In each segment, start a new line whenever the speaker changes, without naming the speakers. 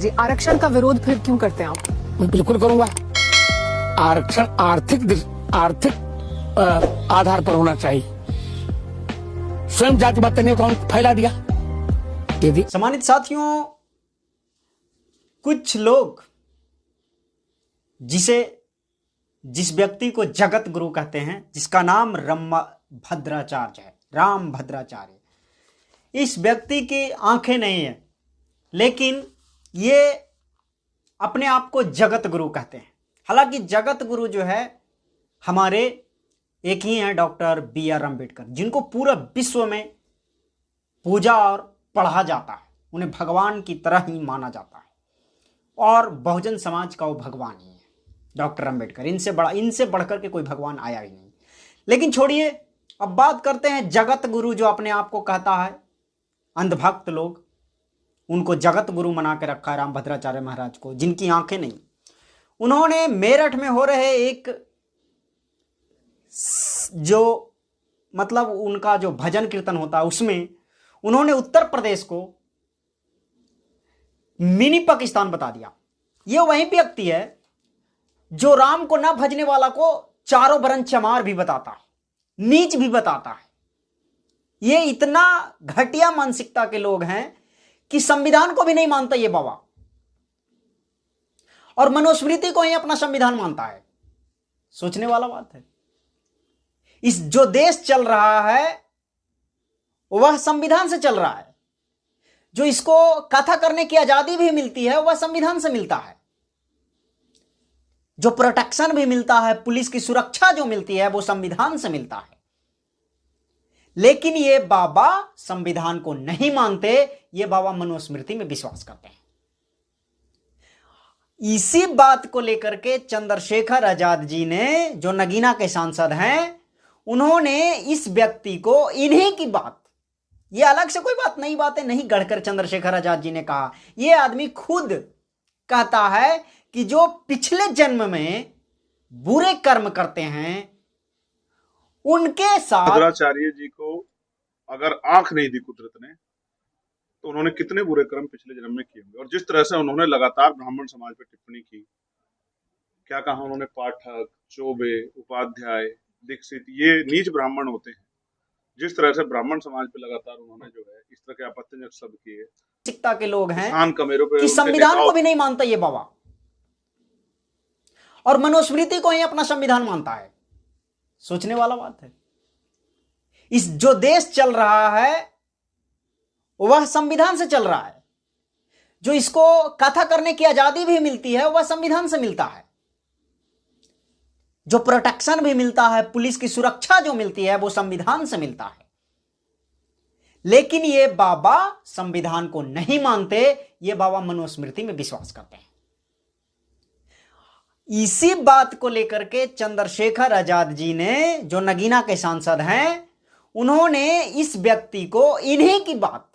जी, आरक्षण का विरोध फिर क्यों करते हैं आप?
मैं बिल्कुल करूंगा। आरक्षण आर्थिक आधार पर होना चाहिए। स्वयं जातिवाद ने कौन फैला दिया? यदि
सम्मानित साथियों, कुछ लोग जिस व्यक्ति को जगत गुरु कहते हैं, जिसका नाम भद्राचार्य है, राम भद्राचार्य, इस व्यक्ति की आंखें नहीं है, लेकिन ये अपने आप को जगत गुरु कहते हैं। हालांकि जगत गुरु जो है हमारे एक ही हैं, डॉक्टर B.R. अम्बेडकर, जिनको पूरा विश्व में पूजा और पढ़ा जाता है, उन्हें भगवान की तरह ही माना जाता है और बहुजन समाज का वो भगवान ही है डॉक्टर अम्बेडकर। इनसे बढ़कर के कोई भगवान आया ही नहीं। लेकिन छोड़िए, अब बात करते हैं जगत गुरु जो अपने आप को कहता है। अंधभक्त लोग उनको जगत गुरु बना के रखा है, राम भद्राचार्य महाराज को, जिनकी आंखें नहीं। उन्होंने मेरठ में हो रहे एक उनका जो भजन कीर्तन होता है, उसमें उन्होंने उत्तर प्रदेश को मिनी पाकिस्तान बता दिया। यह वही व्यक्ति है जो राम को न भजने वाला को चारों बरन चमार भी बताता है, नीच भी बताता है। ये इतना घटिया मानसिकता के लोग हैं कि संविधान को भी नहीं मानता ये बाबा, और मनुस्मृति को ही अपना संविधान मानता है। सोचने वाला बात है। इस जो देश चल रहा है वह संविधान से चल रहा है। जो इसको कथा करने की आजादी भी मिलती है वह संविधान से मिलता है। जो प्रोटेक्शन भी मिलता है, पुलिस की सुरक्षा जो मिलती है, वो संविधान से मिलता है। लेकिन ये बाबा संविधान को नहीं मानते, ये बाबा मनुस्मृति में विश्वास करते हैं। इसी बात को लेकर के चंद्रशेखर आजाद जी ने, जो नगीना के सांसद हैं, उन्होंने इस व्यक्ति को इन्हीं की बात, ये अलग से कोई बात नई बातें नहीं गढ़कर चंद्रशेखर आजाद जी ने कहा। ये आदमी खुद कहता है कि जो पिछले जन्म में बुरे कर्म करते हैं उनके साथ।
भद्राचार्य जी को अगर आंख नहीं दी कुदरत ने, तो उन्होंने कितने बुरे कर्म पिछले जन्म में किए होंगे। और जिस तरह से उन्होंने लगातार ब्राह्मण समाज पर टिप्पणी की, क्या कहा उन्होंने, पाठक, चौबे, उपाध्याय, दीक्षित, ये नीच ब्राह्मण होते हैं। जिस तरह से ब्राह्मण समाज पे लगातार उन्होंने जो है इस तरह के आपत्तिजनक शब्द किए।
शिक्षा के लोग हैं
किसान कमेरों पे
कि संविधान को भी नहीं मानता ये बाबा, और मनुस्मृति को ही अपना संविधान मानता है। सोचने वाला बात है। इस जो देश चल रहा है वह संविधान से चल रहा है। जो इसको कथा करने की आजादी भी मिलती है वह संविधान से मिलता है। जो प्रोटेक्शन भी मिलता है, पुलिस की सुरक्षा जो मिलती है, वो संविधान से मिलता है। लेकिन ये बाबा संविधान को नहीं मानते, ये बाबा मनुस्मृति में विश्वास करते हैं। इसी बात को लेकर के चंद्रशेखर आजाद जी ने, जो नगीना के सांसद हैं, उन्होंने इस व्यक्ति को इन्हीं की बात,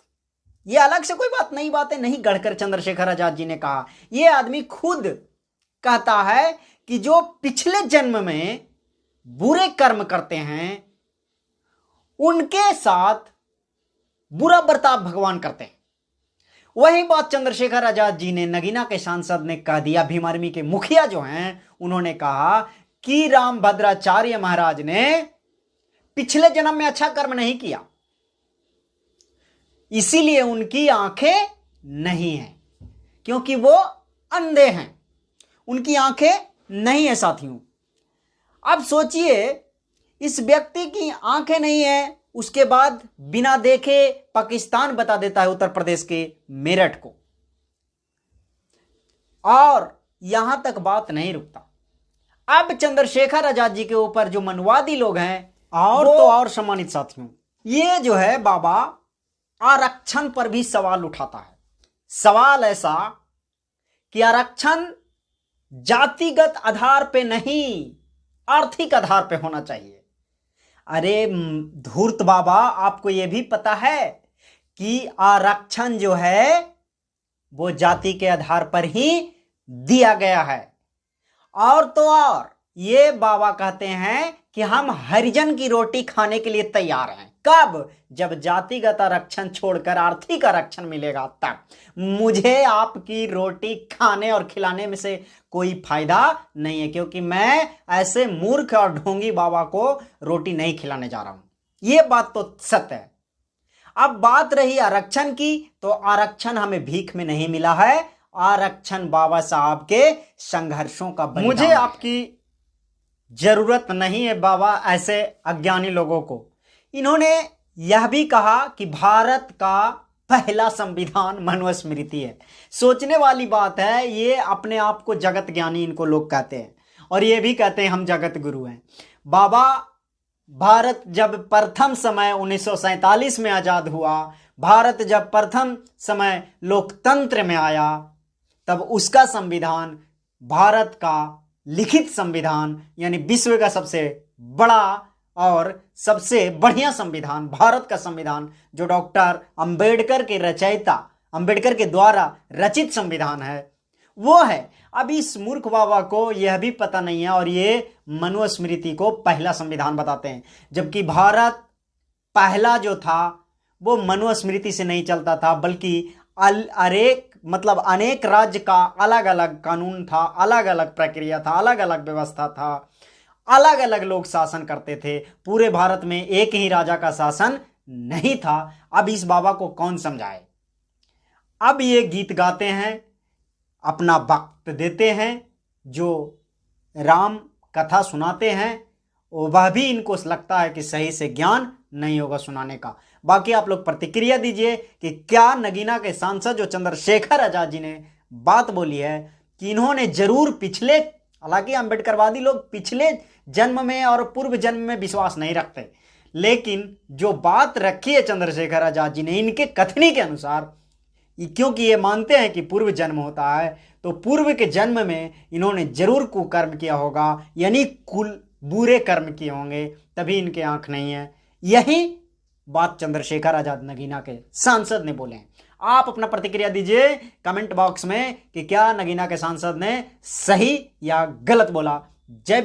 ये अलग से कोई बात नई बातें नहीं गढ़कर चंद्रशेखर आजाद जी ने कहा। ये आदमी खुद कहता है कि जो पिछले जन्म में बुरे कर्म करते हैं उनके साथ बुरा बर्ताव भगवान करते हैं। वही बात चंद्रशेखर आजाद जी ने, नगीना के सांसद ने कह दिया। भीम आर्मी के मुखिया जो हैं, उन्होंने कहा कि राम भद्राचार्य महाराज ने पिछले जन्म में अच्छा कर्म नहीं किया, इसीलिए उनकी आंखें नहीं हैं, क्योंकि वो अंधे हैं। उनकी आंखें नहीं है साथियों। अब सोचिए, इस व्यक्ति की आंखें नहीं है, उसके बाद बिना देखे पाकिस्तान बता देता है, उत्तर प्रदेश के मेरठ को। और यहां तक बात नहीं रुकता। अब चंद्रशेखर आजाद जी के ऊपर जो मनवादी लोग हैं, और सम्मानित साथियों, ये जो है बाबा आरक्षण पर भी सवाल उठाता है। सवाल ऐसा कि आरक्षण जातिगत आधार पे नहीं, आर्थिक आधार पे होना चाहिए। अरे धूर्त बाबा, आपको यह भी पता है कि आरक्षण जो है वो जाति के आधार पर ही दिया गया है। और तो और ये बाबा कहते हैं कि हम हरिजन की रोटी खाने के लिए तैयार हैं। कब? जब जातिगत आरक्षण छोड़कर आर्थिक आरक्षण मिलेगा तब। मुझे आपकी रोटी खाने और खिलाने में से कोई फायदा नहीं है, क्योंकि मैं ऐसे मूर्ख और ढोंगी बाबा को रोटी नहीं खिलाने जा रहा हूं। यह बात तो सत्य है। अब बात रही आरक्षण की, तो आरक्षण हमें भीख में नहीं मिला है, आरक्षण बाबा साहब के संघर्षों का बलिदान। मुझे आपकी जरूरत नहीं है बाबा ऐसे अज्ञानी लोगों को। इन्होंने यह भी कहा कि भारत का पहला संविधान मनुस्मृति है। सोचने वाली बात है, ये अपने आप को जगत ज्ञानी इनको लोग कहते हैं और ये भी कहते हैं हम जगत गुरु हैं। बाबा, भारत जब प्रथम समय 1947 में आजाद हुआ, भारत जब प्रथम समय लोकतंत्र में आया, तब उसका संविधान, भारत का लिखित संविधान, यानी विश्व का सबसे बड़ा और सबसे बढ़िया संविधान, भारत का संविधान, जो डॉक्टर अंबेडकर के रचयिता, अंबेडकर के द्वारा रचित संविधान है, वो है। अब इस मूर्ख बाबा को यह भी पता नहीं है और ये मनुस्मृति को पहला संविधान बताते हैं, जबकि भारत पहला जो था वो मनुस्मृति से नहीं चलता था, बल्कि अनेक राज्य का अलग अलग कानून था, अलग अलग प्रक्रिया था, अलग अलग व्यवस्था था, अलग अलग लोग शासन करते थे। पूरे भारत में एक ही राजा का शासन नहीं था। अब इस बाबा को कौन समझाए? अब ये गीत गाते हैं, अपना वक्त देते हैं, जो राम कथा सुनाते हैं, वह भी इनको लगता है कि सही से ज्ञान नहीं होगा सुनाने का। बाकी आप लोग प्रतिक्रिया दीजिए कि क्या नगीना के सांसद जो चंद्रशेखर आजाद जी ने बात बोली है कि इन्होंने जरूर पिछले, हालांकि अंबेडकरवादी लोग पिछले जन्म में और पूर्व जन्म में विश्वास नहीं रखते, लेकिन जो बात रखी है चंद्रशेखर आजाद जी ने इनके कथनी के अनुसार, क्योंकि ये मानते हैं कि पूर्व जन्म होता है, तो पूर्व के जन्म में इन्होंने जरूर कुकर्म किया होगा, यानी कुल बुरे कर्म किए होंगे, तभी इनके आंख नहीं है। यही बात चंद्रशेखर आजाद नगीना के सांसद ने बोले हैं। आप अपना प्रतिक्रिया दीजिए कमेंट बॉक्स में कि क्या नगीना के सांसद ने सही या गलत बोला। जय